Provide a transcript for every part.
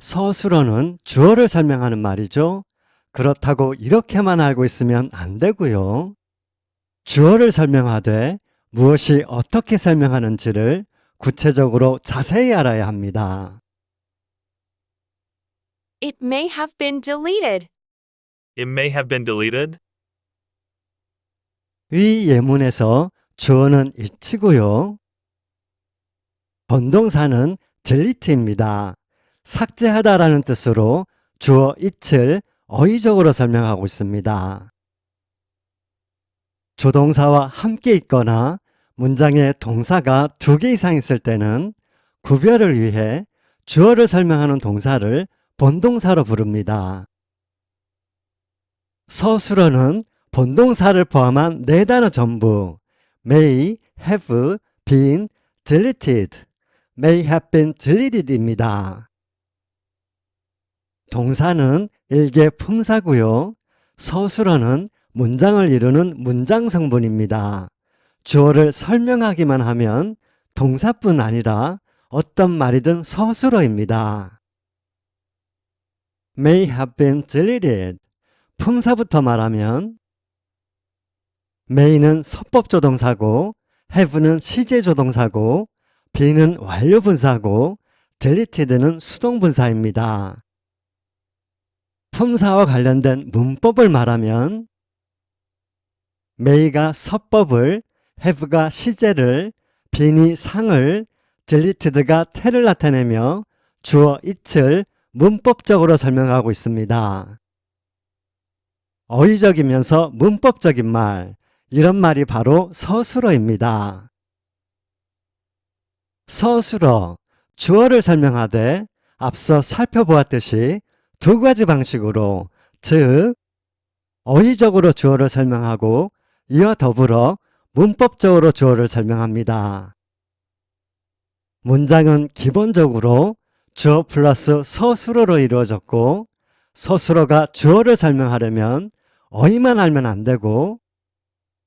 서술어는 주어를 설명하는 말이죠. 그렇다고 이렇게만 알고 있으면 안 되고요. 주어를 설명하되 무엇이 어떻게 설명하는지를 구체적으로 자세히 알아야 합니다. It may have been deleted. It may have been deleted. 위 예문에서 주어는 it이고요. 본동사는 delete입니다. 삭제하다라는 뜻으로 주어 it을 어휘적으로 설명하고 있습니다. 조동사와 함께 있거나 문장에 동사가 2개 이상 있을 때는 구별을 위해 주어를 설명하는 동사를 본동사로 부릅니다. 서술어는 본동사를 포함한 4단어 전부 may have been deleted, may have been deleted입니다. 동사는 일개 품사고요. 서술어는 문장을 이루는 문장 성분입니다. 주어를 설명하기만 하면 동사뿐 아니라 어떤 말이든 서술어입니다. may have been deleted. 품사부터 말하면 may는 서법조동사고 have는 시제조동사고 be는 완료분사고 deleted는 수동분사입니다. 품사와 관련된 문법을 말하면 may가 서법을, have가 시제를, be는 상을, deleted가 태를 나타내며 주어 it을 문법적으로 설명하고 있습니다. 어휘적이면서 문법적인 말, 이런 말이 바로 서술어입니다. 서술어, 주어를 설명하되 앞서 살펴보았듯이 2가지 방식으로, 즉 어휘적으로 주어를 설명하고 이와 더불어 문법적으로 주어를 설명합니다. 문장은 기본적으로 주어 플러스 서술어로 이루어졌고 서술어가 주어를 설명하려면 어휘만 알면 안 되고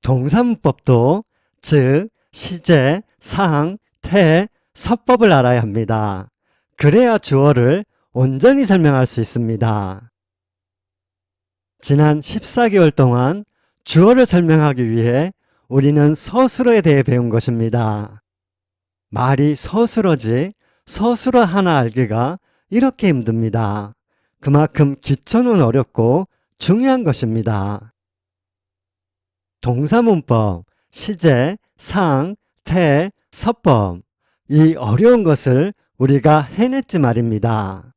동사문법도 즉 시제, 상, 태, 서법을 알아야 합니다. 그래야 주어를 온전히 설명할 수 있습니다. 지난 14개월 동안 주어를 설명하기 위해 우리는 서술어에 대해 배운 것입니다. 말이 서술어지 서술어 하나 알기가 이렇게 힘듭니다. 그만큼 기초는 어렵고 중요한 것입니다. 동사문법, 시제, 상, 태, 서법, 이 어려운 것을 우리가 해냈지 말입니다.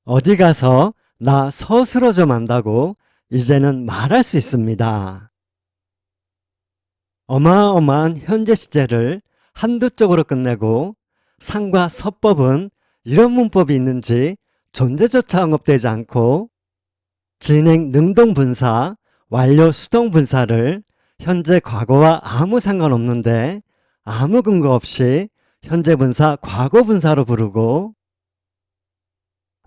어디 가서 나 서술어 좀 안다고 이제는 말할 수 있습니다. 어마어마한 현재 시제를 한두 쪽으로 끝내고 상과 서법은 이런 문법이 있는지 존재조차 언급되지 않고 진행 능동분사, 완료 수동분사를 현재 과거와 아무 상관없는데 아무 근거 없이 현재분사 과거분사로 부르고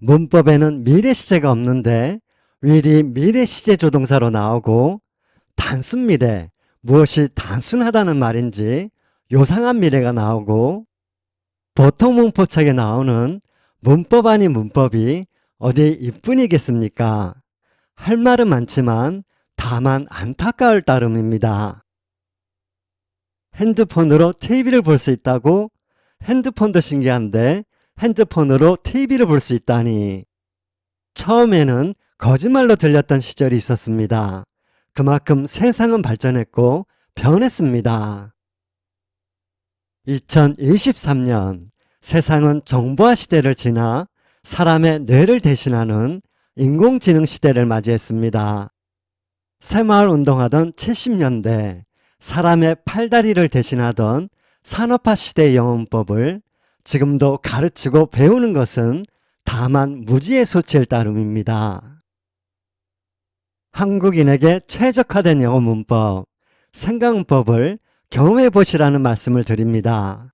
문법에는 미래시제가 없는데 will이 미래시제 조동사로 나오고 단순 미래, 무엇이 단순하다는 말인지 요상한 미래가 나오고 보통 문법책에 나오는 문법 아닌 문법이 어디 이뿐이겠습니까? 할 말은 많지만 다만 안타까울 따름입니다. 핸드폰으로 TV를 볼 수 있다고? 핸드폰도 신기한데 핸드폰으로 TV를 볼 수 있다니. 처음에는 거짓말로 들렸던 시절이 있었습니다. 그만큼 세상은 발전했고 변했습니다. 2023년 세상은 정보화 시대를 지나 사람의 뇌를 대신하는 인공지능 시대를 맞이했습니다. 새마을 운동하던 70년대 사람의 팔다리를 대신하던 산업화 시대의 영어문법을 지금도 가르치고 배우는 것은 다만 무지의 소치일 따름입니다. 한국인에게 최적화된 영어 문법, 생각문법을 경험해 보시라는 말씀을 드립니다.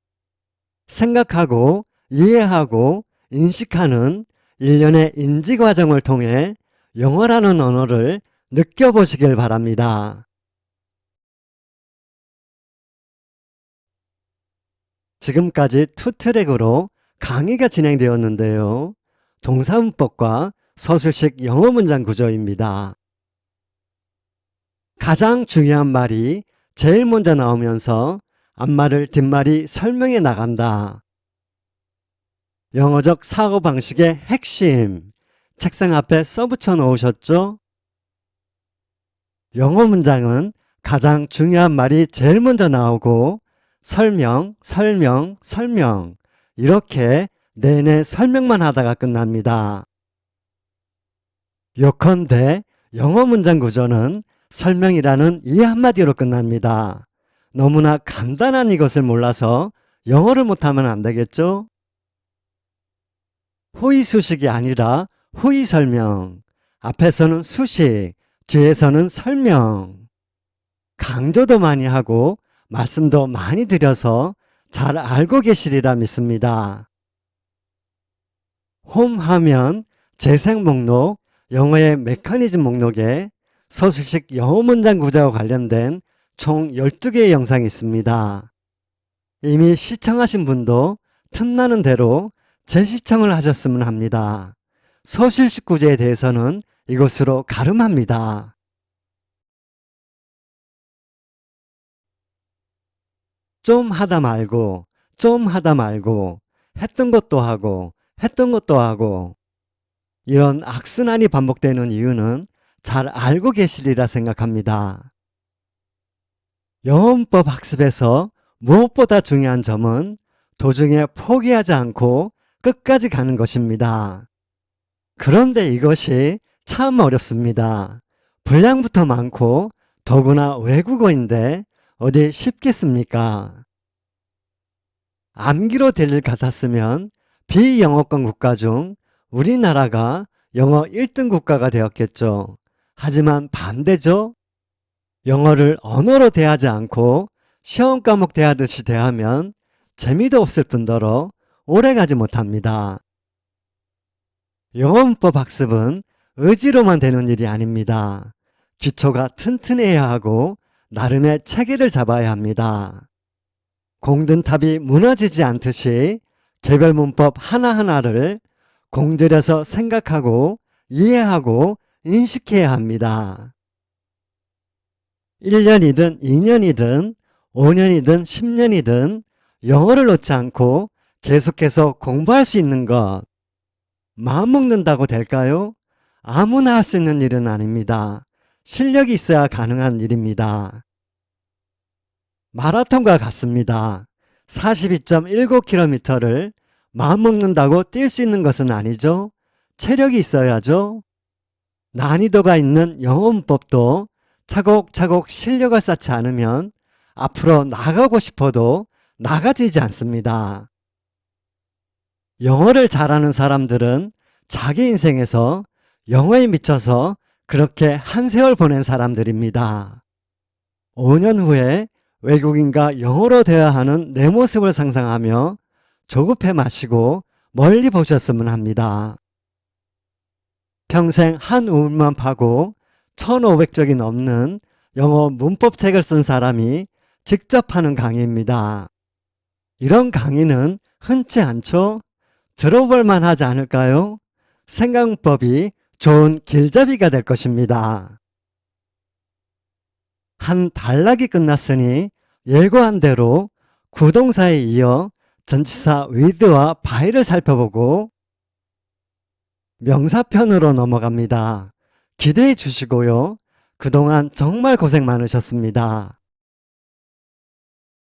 생각하고 이해하고 인식하는 일련의 인지 과정을 통해 영어라는 언어를 느껴보시길 바랍니다. 지금까지 2트랙으로 강의가 진행되었는데요. 동사문법과 서술식 영어 문장 구조입니다. 가장 중요한 말이 제일 먼저 나오면서 앞말을 뒷말이 설명해 나간다. 영어적 사고방식의 핵심, 책상 앞에 써붙여 놓으셨죠? 영어 문장은 가장 중요한 말이 제일 먼저 나오고 설명, 설명, 설명 이렇게 내내 설명만 하다가 끝납니다. 요컨대 영어 문장 구조는 설명이라는 이 한마디로 끝납니다. 너무나 간단한 이것을 몰라서 영어를 못하면 안 되겠죠? 호의 수식이 아니라 호의 설명. 앞에서는 수식, 뒤에서는 설명. 강조도 많이 하고 말씀도 많이 드려서 잘 알고 계시리라 믿습니다. 홈 하면 재생 목록, 영어의 메커니즘 목록에 서술식 영어 문장 구조와 관련된 총 12개의 영상이 있습니다. 이미 시청하신 분도 틈나는 대로 재시청을 하셨으면 합니다. 서술식 구조에 대해서는 이것으로 가름합니다. 좀 하다 말고, 좀 하다 말고, 했던 것도 하고, 했던 것도 하고, 이런 악순환이 반복되는 이유는 잘 알고 계시리라 생각합니다. 영어문법 학습에서 무엇보다 중요한 점은 도중에 포기하지 않고 끝까지 가는 것입니다. 그런데 이것이 참 어렵습니다. 분량부터 많고 더구나 외국어인데 어디 쉽겠습니까? 암기로 될 일 같았으면 비영어권 국가 중 우리나라가 영어 1등 국가가 되었겠죠. 하지만 반대죠. 영어를 언어로 대하지 않고 시험 과목 대하듯이 대하면 재미도 없을 뿐더러 오래가지 못합니다. 영어문법 학습은 의지로만 되는 일이 아닙니다. 기초가 튼튼해야 하고 나름의 체계를 잡아야 합니다. 공든탑이 무너지지 않듯이 개별 문법 하나하나를 공들여서 생각하고 이해하고 인식해야 합니다. 1년이든 2년이든 5년이든 10년이든 영어를 놓지 않고 계속해서 공부할 수 있는 것. 마음먹는다고 될까요? 아무나 할 수 있는 일은 아닙니다. 실력이 있어야 가능한 일입니다. 마라톤과 같습니다. 42.19km를 마음먹는다고 뛸 수 있는 것은 아니죠. 체력이 있어야죠. 난이도가 있는 영어 문법도 차곡차곡 실력을 쌓지 않으면 앞으로 나가고 싶어도 나가지지 않습니다. 영어를 잘하는 사람들은 자기 인생에서 영어에 미쳐서 그렇게 한 세월 보낸 사람들입니다. 5년 후에 외국인과 영어로 대화하는 내 모습을 상상하며 조급해 마시고 멀리 보셨으면 합니다. 평생 한 우물만 파고 1500쪽이 넘는 영어 문법책을 쓴 사람이 직접 하는 강의입니다. 이런 강의는 흔치 않죠? 들어볼 만하지 않을까요? 생각문법이 좋은 길잡이가 될 것입니다. 한 단락이 끝났으니 예고한 대로 구동사에 이어 전치사 with와 by를 살펴보고 명사편으로 넘어갑니다. 기대해 주시고요. 그동안 정말 고생 많으셨습니다.